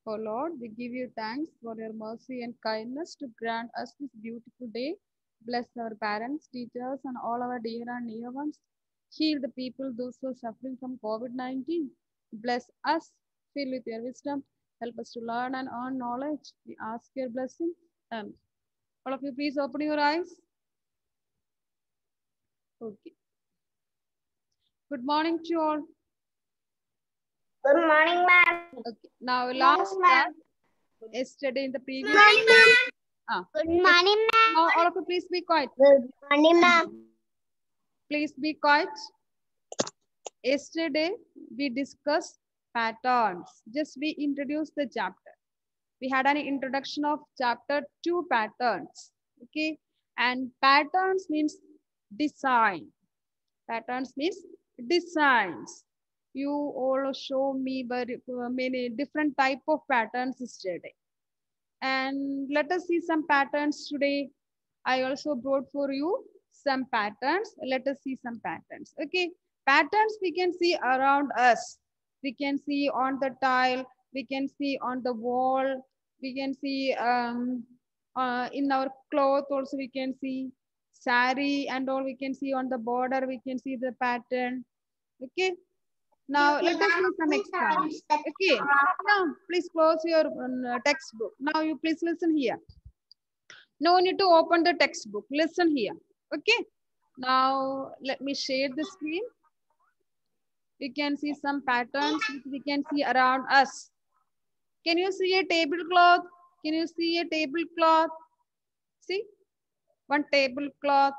O Lord, we give you thanks for your mercy and kindness to grant us this beautiful day. Bless our parents, teachers, and all our dear and near ones. Heal the people, those who are suffering from COVID-19. Bless us, fill with your wisdom. Help us to learn and earn knowledge. We ask your blessing. Amen. All of you, please open your eyes. Okay. Good morning to you all. Good morning, ma'am. Okay. Now, last class, yesterday in the previous. Good morning, ma'am. Good morning, ma'am. Now, all of you, please be quiet. Good morning, ma'am. Please be quiet. Yesterday, we discussed patterns. Just we introduced the chapter. We had an introduction of chapter 2 patterns. Okay. And patterns means design. Patterns means designs. You all show me very many different type of patterns yesterday. And let us see some patterns today. I also brought for you some patterns. Let us see some patterns. Okay. Patterns we can see around us. We can see on the tile. We can see on the wall. We can see in our cloth also we can see sari and all we can see on the border. We can see the pattern. Okay. Now let us see some examples. Okay. Now please close your textbook. Now you please listen here. No need to open the textbook. Listen here. Okay. Now let me share the screen. We can see some patterns which we can see around us. Can you see a tablecloth? Can you see a tablecloth? See one tablecloth.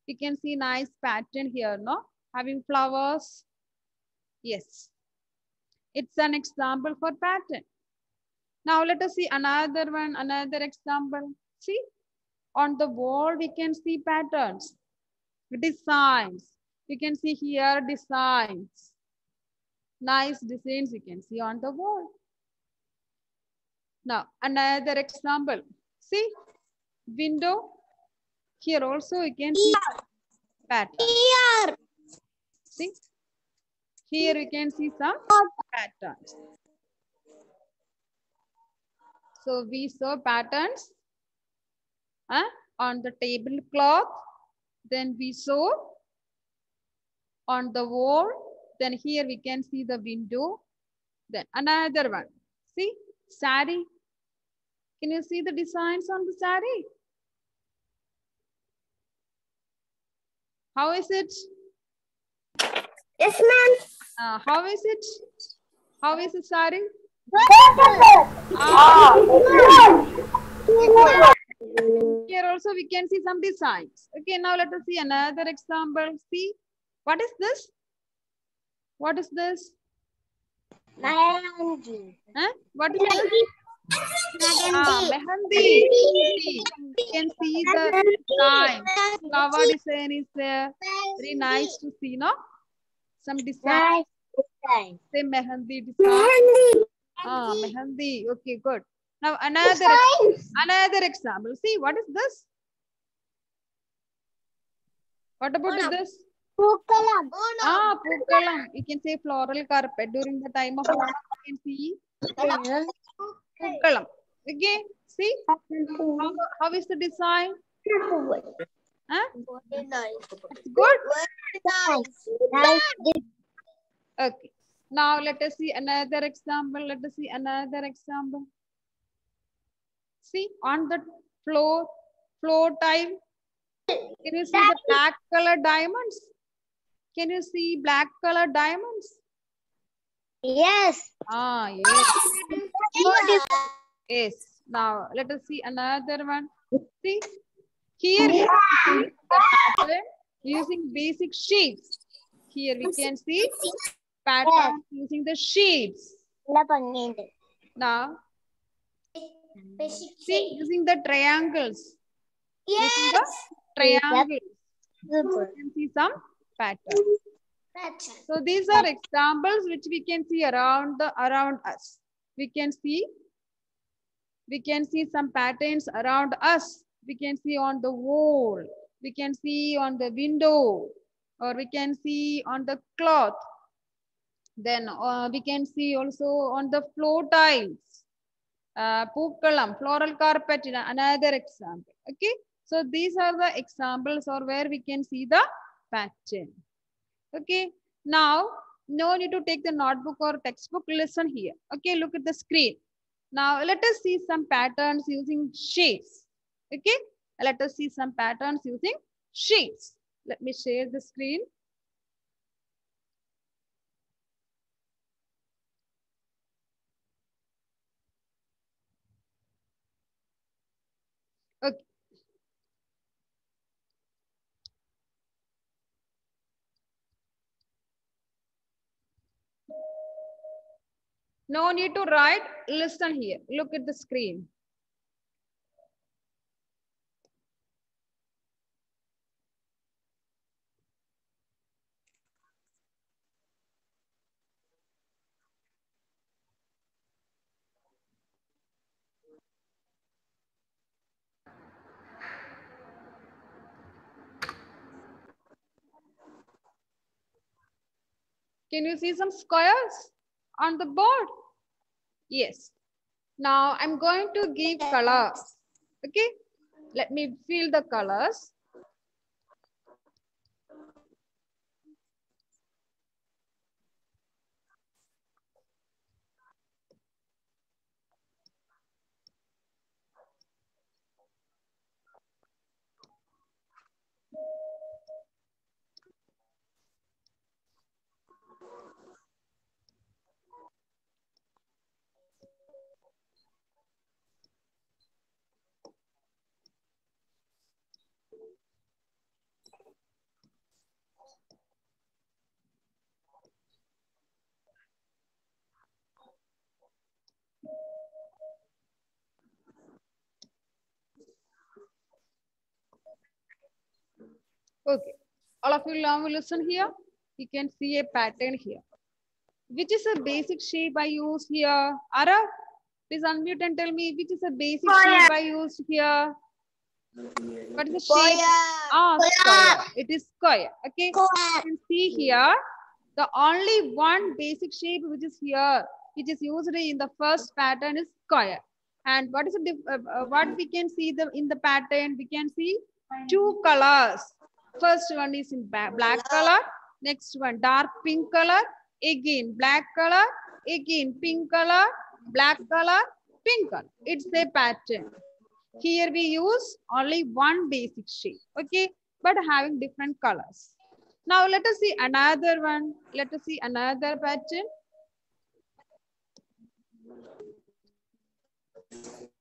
You can see nice pattern here, no? Having flowers. Yes. It's an example for pattern. Now let us see another one, another example. See, on the wall we can see patterns, designs. You can see here designs. Nice designs you can see on the wall. Now another example. See, window. Here also you can see pattern. Here. See, here you can see some patterns. So we saw patterns on the tablecloth. Then we saw on the wall. Then here we can see the window. Then another one. See, sari. Can you see the designs on the sari? How is it? Yes, ma'am. How is it? How is the sari? Here also we can see some designs. Okay, now let us see another example. See, what is this? What is this? Mehendi. What is this? Mehendi. You can see the design. Flower design is there. Very nice to see, no? Some design. Nice. Say mehendi design. Mehendi. Okay, good. Now another example. See, what is this? What about this? Pookalam. Pookalam. You can say floral carpet. During the time of Onam, you can see pookalam. Okay, see? How is the design? It's good? Okay. Now let us see another example. Let us see another example. See, on the floor tile. Can you see the black color diamonds? Can you see black color diamonds? Yes. Yes. Yes. Now let us see another one. See, here we can see the pattern using basic shapes. Here we can see pattern using the shapes. Now, see, using the triangles. Yes. Using the triangles. You can see some pattern. So these are examples which we can see around us. We can see some patterns around us. We can see on the wall. We can see on the window, or we can see on the cloth. Then we can see also on the floor tiles. Pookalam, floral carpet, another example. Okay. So these are the examples or where we can see the pattern. Okay. Now, no need to take the notebook or textbook. Listen here. Okay. Look at the screen. Now, let us see some patterns using shapes. Okay. Let us see some patterns using shapes. Let me share the screen. Okay. No need to write. Listen here. Look at the screen. Can you see some squares on the board? Yes. Now I'm going to give colors. Okay. Let me fill the colors. Okay. All of you now listen here. You can see a pattern here. Which is a basic shape I use here? Ara, please unmute and tell me which is a basic shape I used here. What is the shape? Square. It is square. Okay. You can see here the only one basic shape which is here, which is used in the first pattern is square. And what is what we can see in the pattern? We can see two colors. First one is in black color. Next one dark pink color. Again black color. Again pink color. Black color. Pink color. It's a pattern. Here we use only one basic shape, okay, but having different colors. Now let us see another one. Let us see another pattern.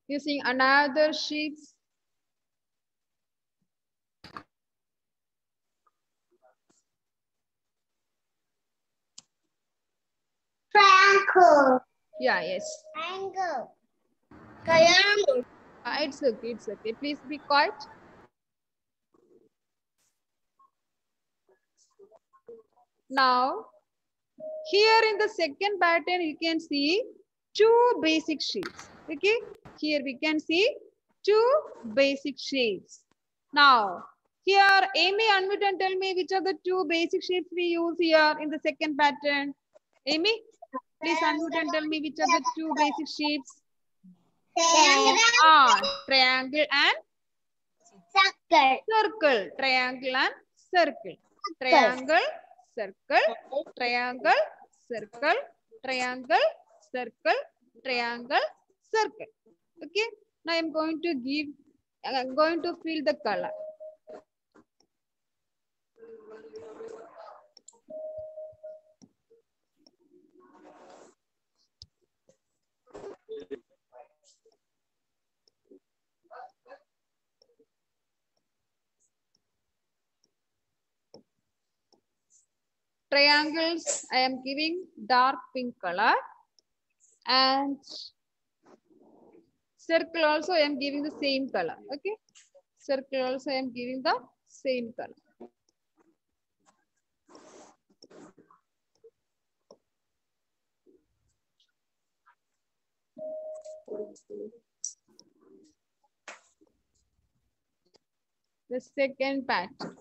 Using another sheets. Triangle. Yeah, yes. Triangle. Triangle. It's okay, it's okay. Please be quiet. Now, here in the second pattern, you can see two basic shapes. Okay, here we can see two basic shapes. Now, here, Amy, unmute and tell me which are the two basic shapes we use here in the second pattern. Amy, please unmute and tell me which are the two basic shapes. Triangle and circle. Triangle and circle. Triangle, circle, triangle, circle, triangle, circle, triangle, circle. Okay. Now I'm going to fill the color. Triangles, I am giving dark pink color, and circle also I am giving the same color. Okay, circle also I am giving the same color. The second pattern.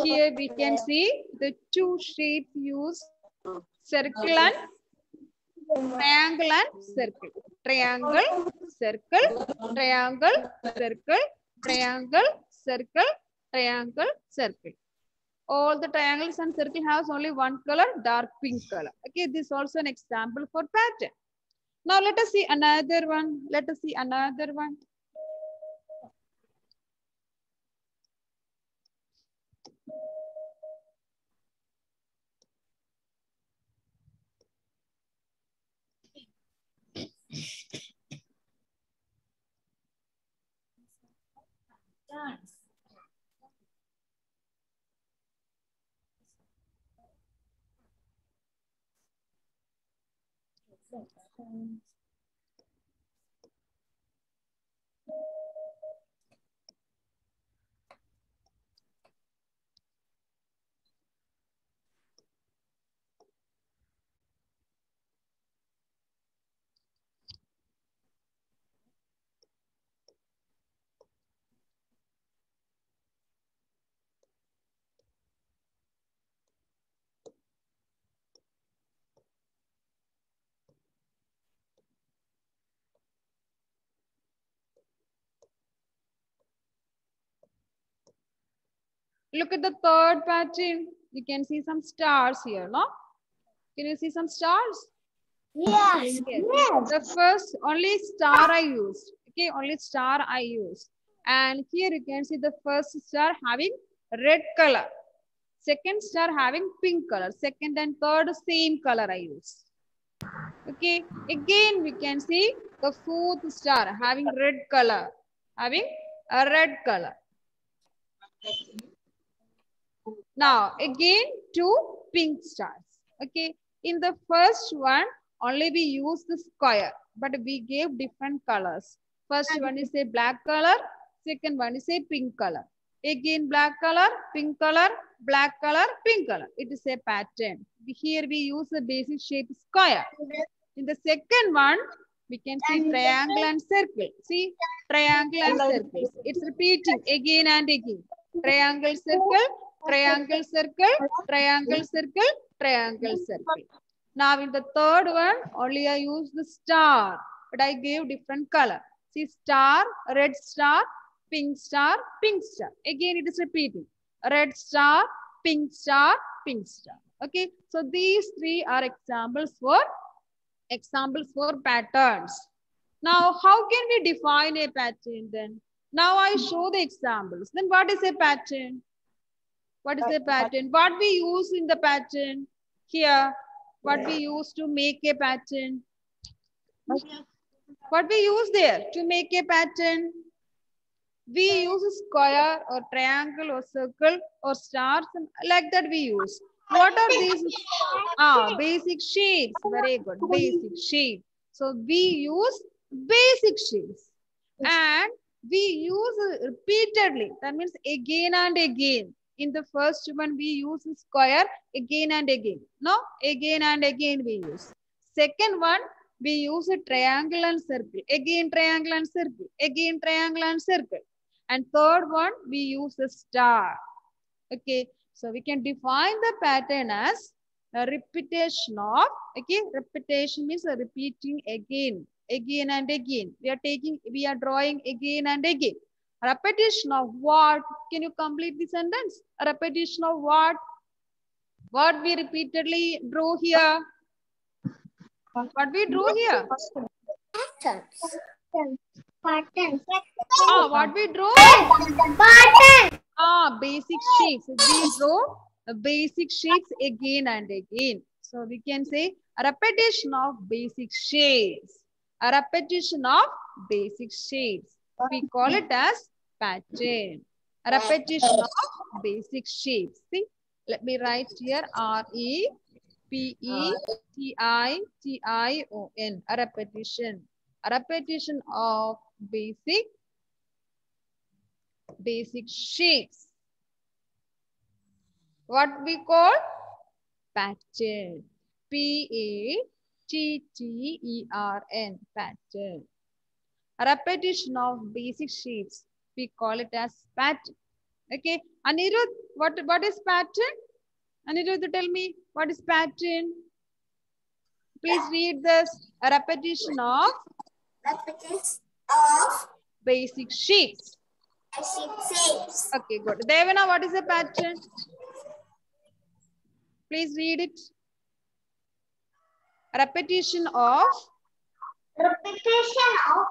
Here we can see the two shapes used, circle and triangle and circle. triangle, circle, triangle, circle, triangle, circle, triangle, circle. All the triangles and circle has only one color, dark pink color. Okay, this is also an example for pattern. Now let us see another one. Let us see another one. Look at the third pattern. You can see some stars here, no? Can you see some stars? Yes. Yes. Yes. The first only star I used. Okay, only star I used. And here you can see the first star having red color. Second star having pink color. Second and third same color I used. Okay, again we can see the fourth star having red color. Having a red color. Now again two pink stars. Okay, in the first one only we use the square, but we gave different colors. First one is a black color, second one is a pink color. Again black color, pink color, black color, pink color. It is a pattern. Here we use the basic shape square. In the second one, we can see triangle and circle. See, triangle and circles. It's repeating again and again. Triangle, circle, triangle, circle, triangle, circle, triangle, circle. Now in the third one, only I use the star, but I gave different color. See, star, red star, pink star, pink star. Again, it is repeating. Red star, pink star, pink star. Okay, so these three are examples for patterns. Now, how can we define a pattern then? Now I show the examples. Then what is a pattern? What is a pattern? What we use in the pattern? Here, what we use to make a pattern? What we use there to make a pattern? We use a square or triangle or circle or stars, and like that we use. What are these? Basic shapes. Very good. Basic shape. So we use basic shapes. And we use repeatedly. That means again and again. In the first one, we use square again and again. No, again and again we use. Second one, we use a triangle and circle. Again triangle and circle. Again triangle and circle. And third one, we use a star. Okay, so we can define the pattern as a repetition of, okay, repetition means a repeating again and again. We are drawing again and again. Repetition of what? Can you complete the sentence? A repetition of what? What we repeatedly draw here? What we draw here? Patterns. What we draw? Patterns. Basic shapes. We draw basic shapes again and again. So we can say a repetition of basic shapes. A repetition of basic shapes. We call it as pattern. A repetition of basic shapes. See, let me write here REPETITION. A repetition. A repetition of basic shapes. What we call pattern. PATTERN. Pattern. A repetition of basic shapes. We call it as pattern. Okay. Anirudh, what is pattern? Anirudh, tell me what is pattern. Please read this. A repetition of Repetition of basic shapes. basic shapes. Okay, good. Devana, what is the pattern? Please read it. Repetition of Repetition of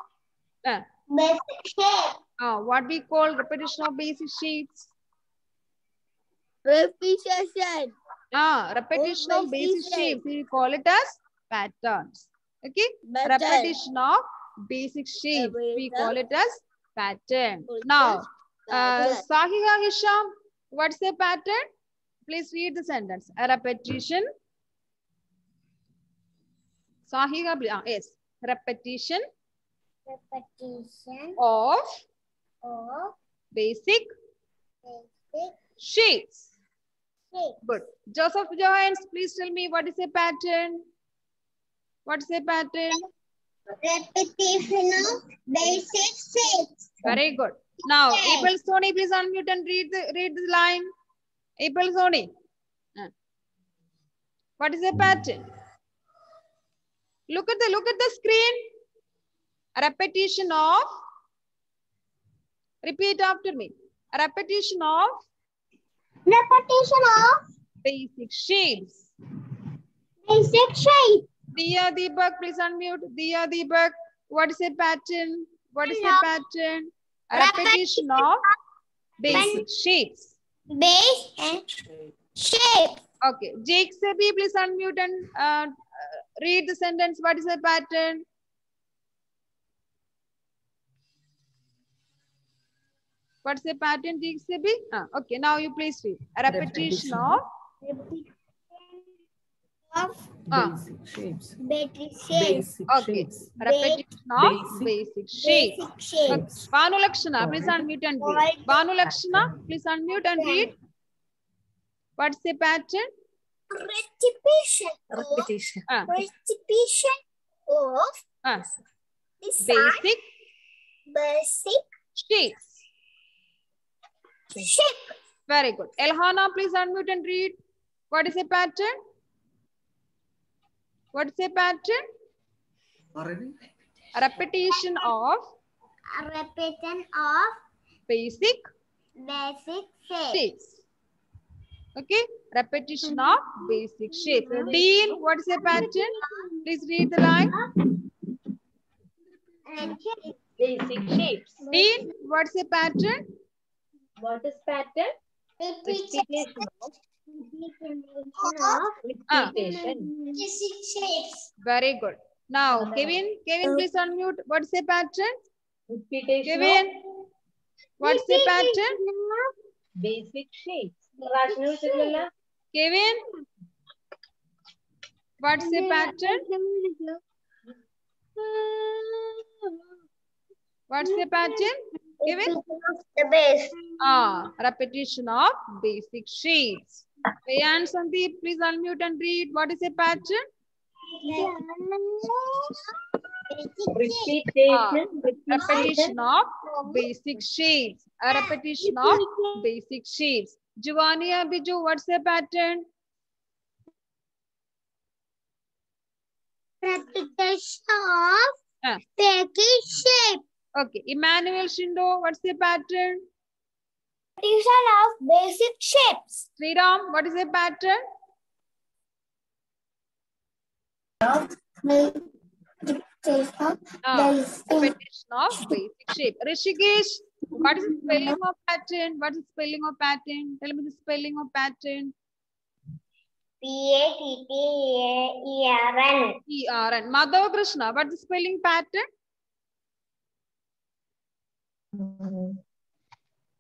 basic shape. What we call repetition of basic shapes. Repetition. Repetition of basic shapes. We call it as patterns. Okay. Pattern. Repetition of basic shapes. We call it as pattern. Now, Sahiha Hisham, what's the pattern? Please read the sentence. A repetition. Sahiha, yes. Repetition. Repetition Of of basic basic shapes. shape. Good. Joseph Johannes, please tell me what is a pattern? What is a pattern? Repetition of basic shapes. Very good. Now, Abel Soni, please unmute and read the line. Abel Soni. What is a pattern? Look at the screen. A repetition of. Repeat after me. A repetition of basic shapes. Basic shape. Diya Deepak, please unmute. Diya Deepak, what is a pattern? What is a pattern? A repetition of basic shapes. Base and shape. Okay. Jake Sebi, please unmute and read the sentence. What is a pattern? What's the pattern, Jake Sebi? Okay, now you please read. A repetition of Basic shapes. Basic shapes. Okay. Repetition of basic shapes. Basic shapes. Banu Lakshana, please unmute and read. Banu Lakshana, please unmute and read. What's the pattern? Repetition. Repetition. Repetition of Basic basic shapes. shape. Very good. Elhana, please unmute and read. What is a pattern? What is a pattern? A repetition of A repetition of basic basic shape. shapes. Okay. Repetition of basic shapes. Dean, what is a pattern? Please read the line. Basic shapes. Dean, what's a pattern? What is pattern? Repetition of of repetition. basic shapes. Very good. Now, Kevin, please unmute. What's a pattern? Repetition Kevin, what's a pattern? of basic shapes. Rational children. Kevin, what's a pattern? What's the pattern? Kevin? The base. Repetition of basic shapes. And Sandeep, please unmute and read. What is a pattern? Repetition of basic shapes. A repetition of basic shapes. Juvania Biju, what's the pattern? Repetition of basic shape. Okay. Emmanuel Shindo, what's the pattern? Repetition of basic shapes. Sriram, what is the pattern? Repetition of basic shape. Rishikesh, what is the spelling of pattern? What is the spelling of pattern? Tell me the spelling of pattern. P-A-T-T-A-E-R-N. E-R-N. Madhav Krishna, what is the spelling pattern?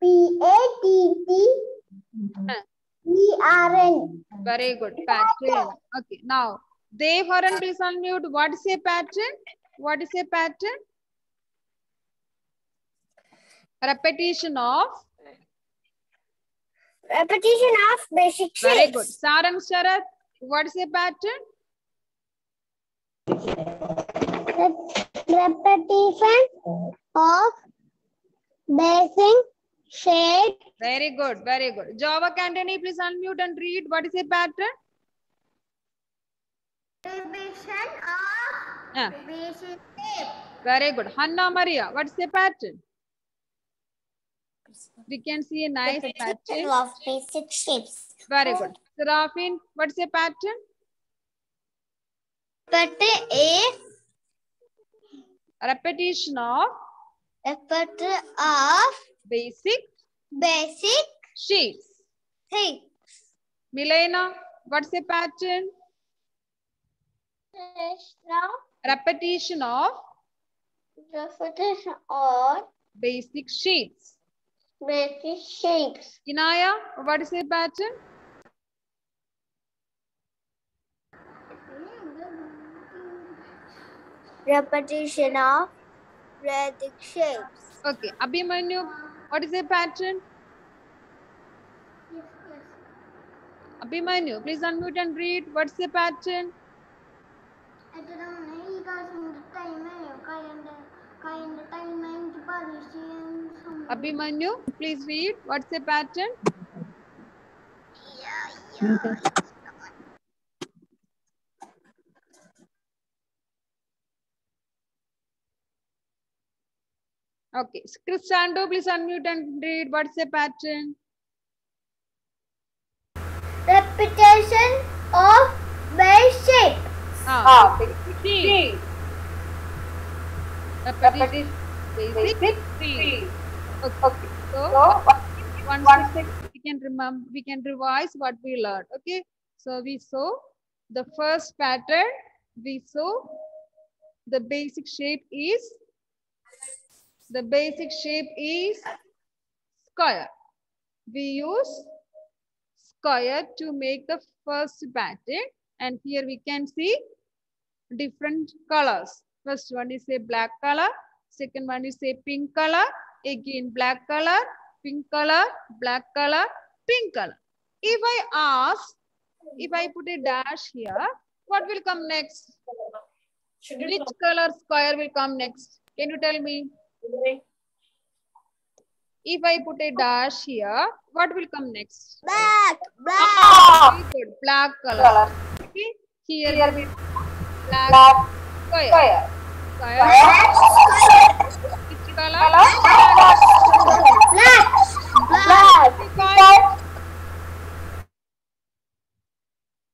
P-A-T-T-E-R-N. Very good. Pattern. Okay. Now, Dev Haran, please unmute. What is a pattern? What is a pattern? Repetition of. Repetition of basic shapes. Very good. Sarang Sharath, what is a pattern? Repetition of basic shape. Very good. Very good. Java Cantony, please unmute and read. What is a pattern? Repetition of basic shape. Very good. Hanna Maria, what's the pattern? We can see a nice pattern. Of basic shapes. Very good. Serafin, what's the pattern? But a Repetition of basic basic shapes. thing. Milena, what's the pattern? Repetition of Repetition of basic shapes. basic shapes. Inaya, what is the pattern? Repetition of basic shapes. Okay. Abhimanyu, what is the pattern? Abhimanyu, please unmute and read. What's the pattern? Abhimanyu, please read. What's the pattern? Okay. Cristando, please unmute and read. What's the pattern? Repetition of basic shapes. Sheet. Repetition. Basic sheet. Okay. So, once we can remember, we can revise what we learned. Okay. So we saw the first pattern. We saw the basic shape is square. We use square to make the first pattern, and here we can see different colors. First one is a black color, second one is a pink color, again black color, pink color, black color, pink color. If I put a dash here, what will come next? Which color square will come next? Can you tell me? If I put a dash here, what will come next? Black. Very good. Black color. Okay. Here we black square. Which color? Black.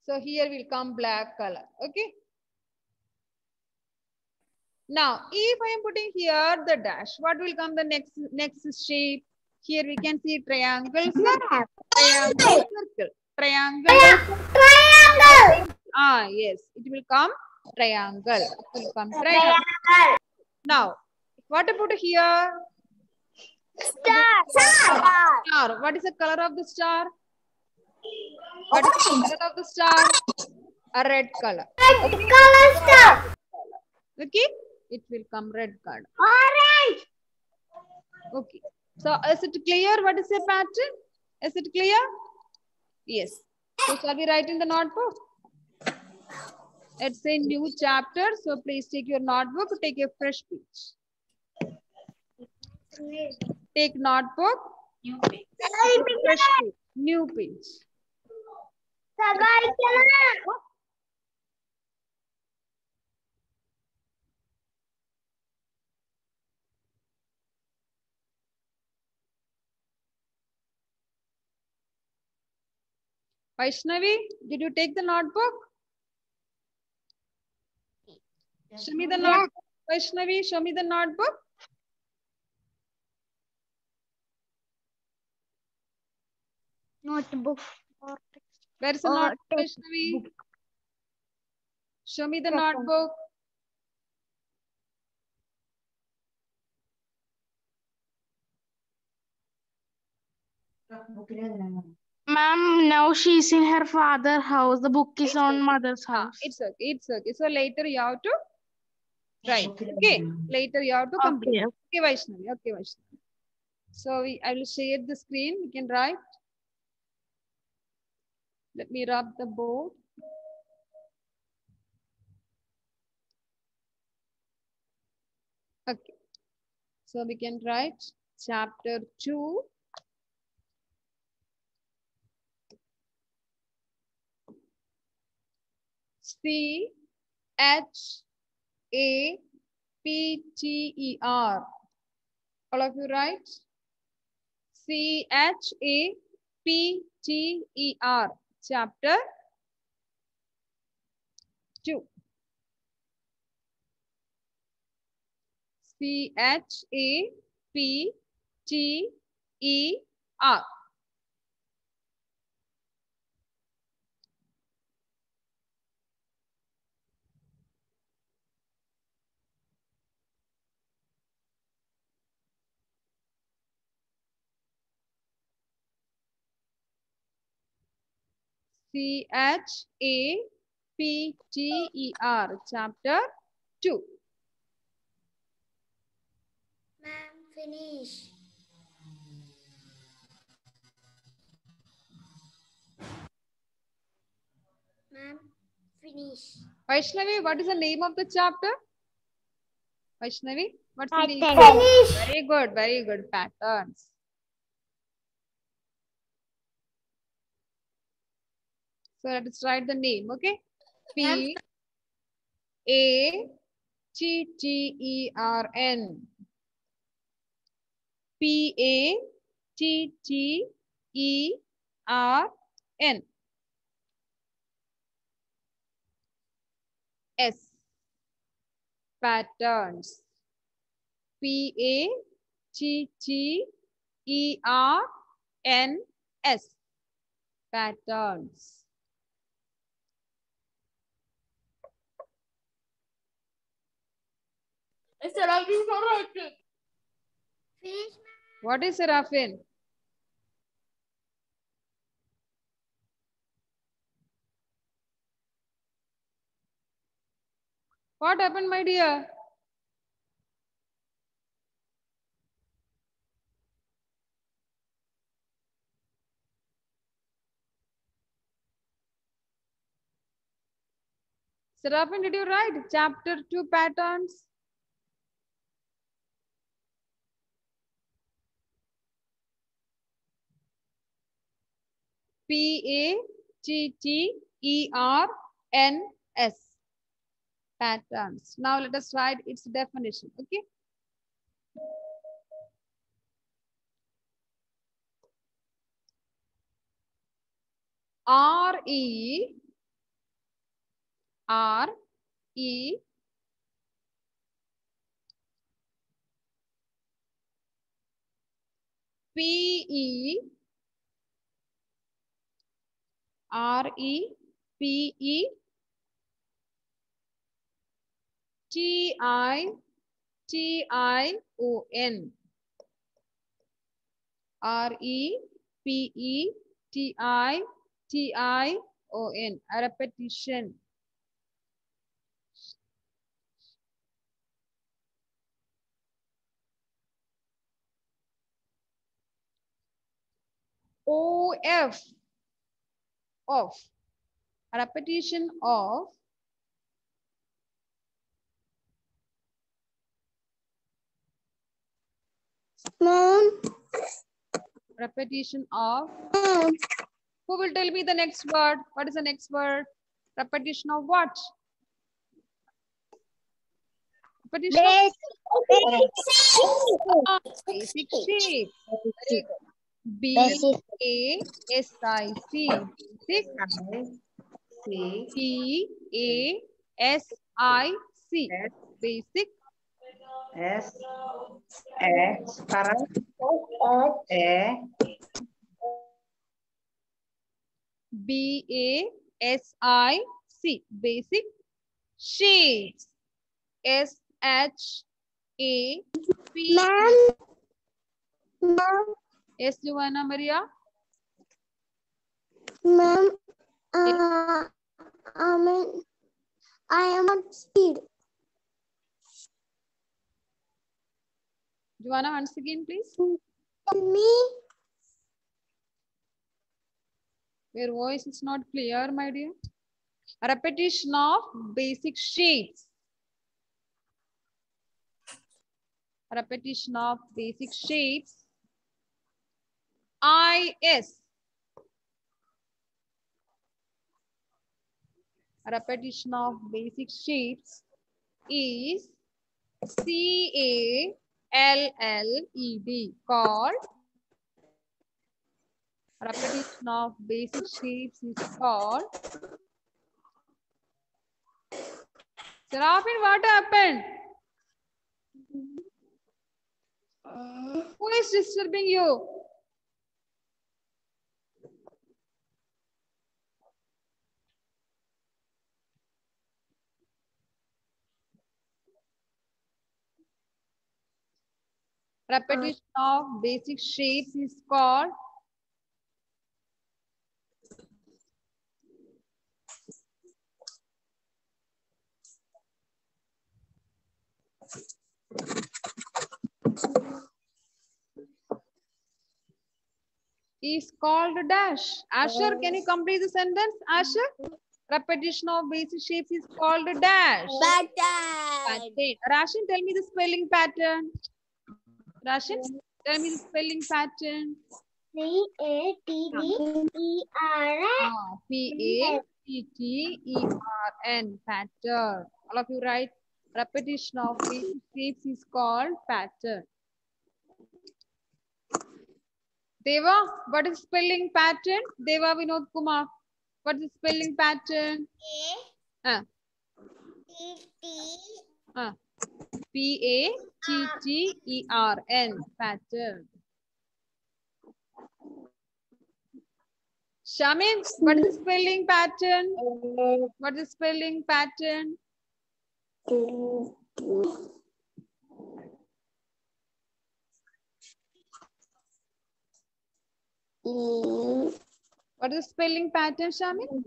So here will come black color. Okay. Now, if I am putting here the dash, what will come the next shape? Here we can see triangle, circle, triangle, circle, triangle. Ah, yes, it will come triangle. It will come triangle. Now, what about here? Star. What is the color of the star? What is the color of the star? A red color. Okay, it will come red color. Orange. Okay. So is it clear what is the pattern? Is it clear? Yes. So shall we write in the notebook? It's a new chapter. So please take your notebook, take a fresh page. Take notebook. New page. Fresh page. New page. Vaishnavi, did you take the notebook? Show me the notebook. Vaishnavi, show me the notebook. Notebook. Where is the notebook, Vaishnavi? Show me the notebook. Ma'am, now she's in her father's house. The book is on mother's house. It's okay. It's okay. So later you have to write. Okay. Later you have to complete. Okay, Vaishnavi. Okay, Vaishnavi. So I will share the screen. You can write. Let me rub the board. Okay. So we can write chapter 2. C H A C-H-A-P-T-E-R. All of you write. C-H-A-P-T-E-R. Chapter 2. C-H-A-P-T-E-R. C-H-A-P-T-E-R. Chapter 2. Ma'am, finish. Ma'am, finish. Vaishnavi, what is the name of the chapter? Vaishnavi, what's the name? Finish. Very good, very good. Patterns. So let us write the name, okay? P-A-T-T-E-R-N. P-A-T-T-E-R-N. S. Patterns. P-A-T-T-E-R-N-S. Patterns. Finish. What is Seraphin? What happened, my dear? Seraphin, did you write chapter 2 patterns? P-A-T-T-E-R-N-S. Patterns. Now let us write its definition, okay? R-E P-E T-I-T-I-O-N. R-E-P-E-T-I-T-I-O-N. A repetition. O-F. Of. A repetition of. Ma'am. Repetition of. Who will tell me the next word? What is the next word? Repetition of what? Repetition of basic shape. B-A-S-I-C. Basic. B-A-S-I-C. Basic. S sekarang B-A-S-I-C. Basic shapes. S-H-A-P. Ma'am. Yes, Joanna Maria. Ma'am. I am on speed. Joanna, once again, please. Me. Your voice is not clear, my dear. A repetition of basic shapes. A repetition of basic shapes. I-S. A repetition of basic shapes is C-A-L-L-E-D, called. Repetition of basic shapes is called. Seraphin, what happened? Who is disturbing you? Repetition of basic shapes is called. Is called dash. Asher, can you complete the sentence? Asher, repetition of basic shapes is called dash. Pattern. Rashin, tell me the spelling pattern. Rashin, tell me the spelling pattern. P-A-T-T-E-R-N. P-A-T-T-E-R-N, pattern. All of you write. Repetition of basic shapes is called pattern. Deva, what is spelling pattern? Deva Vinod Kumar. What is spelling pattern? P-A-T-T-E-R-N, pattern. Shamin, what is the spelling pattern? What is the spelling pattern? What is the spelling pattern, Shamin?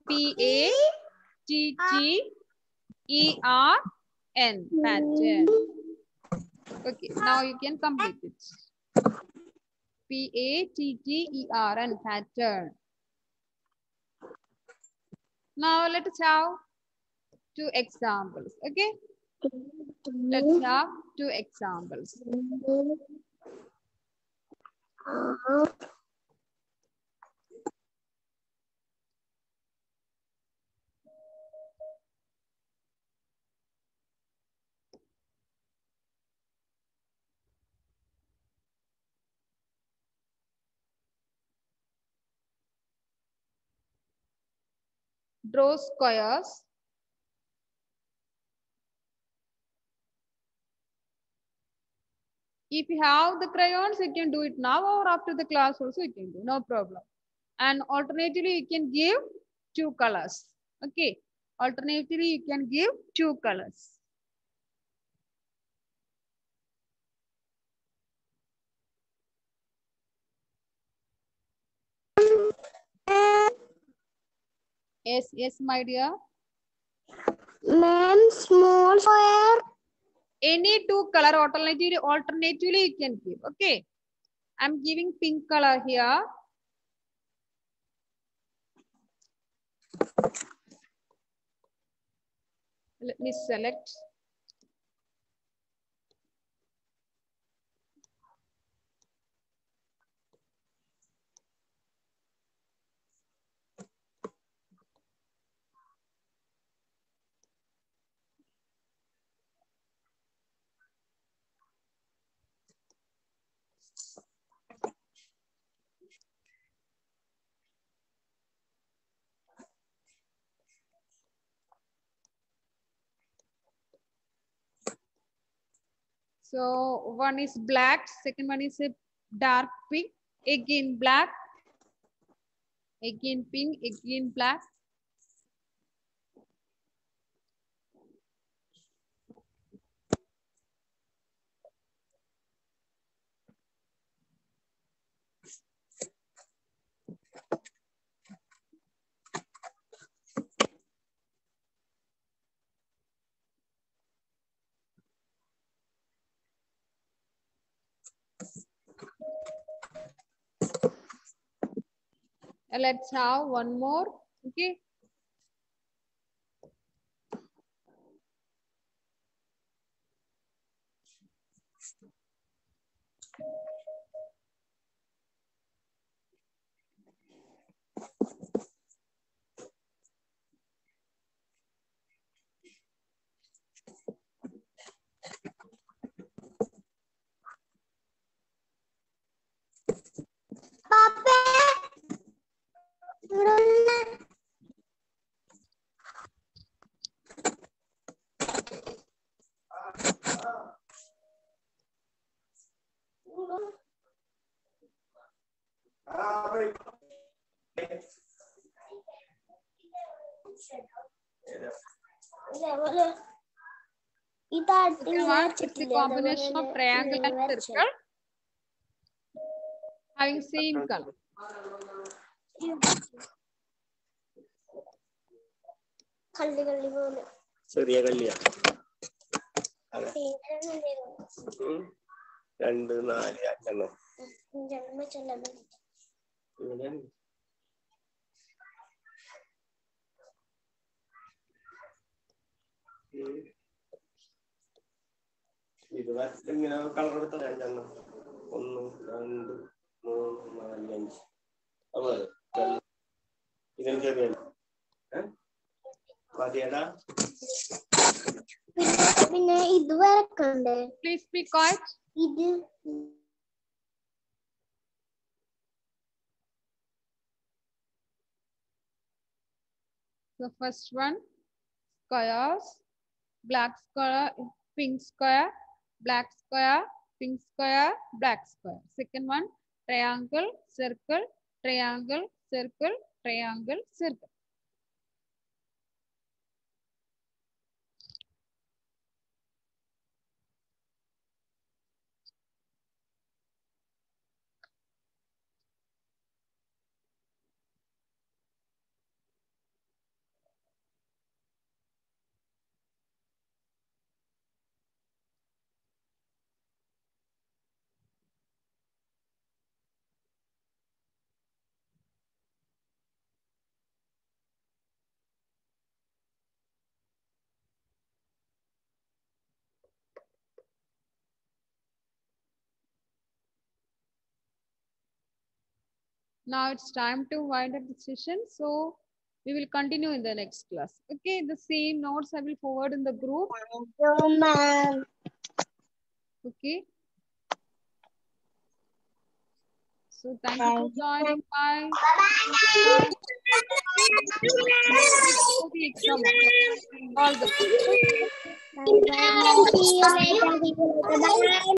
P-A-T-T-E-R-N, pattern. Okay, now you can complete it. P-A-T-T-E-R-N, pattern. Now let us have two examples. Okay, let's have two examples. Draw squares. If you have the crayons, you can do it now or after the class also you can do, no problem. And alternatively, you can give two colors. Okay, alternatively, you can give two colors. Yes, yes, my dear. Ma'am, small square. Any two color alternatively you can give. Okay, I'm giving pink color here. Let me select. So one is black, second one is a dark pink, again black, again pink, again black. Let's have one more. Okay. Second one is the combination of triangle and circle having same color. ചെറിയ കള്ളിയാ 2 4 5 ഇത് ഇങ്ങനെ colour എടുത്ത 5 1 2 3 4 5 അപ്പൊ ഇതിന് ചെറിയ മതിയടാ പിന്നെ ഇത് വരക്കണ്ടേ Please be quiet. ഇത് The first one, squares, black square, pink square, black square, pink square, black square. Second one, triangle, circle, triangle, circle, triangle, circle. Now it's time to wind up the session. So we will continue in the next class. Okay, the same notes I will forward in the group. Okay. So thank you for joining. Bye. All the best. See you later.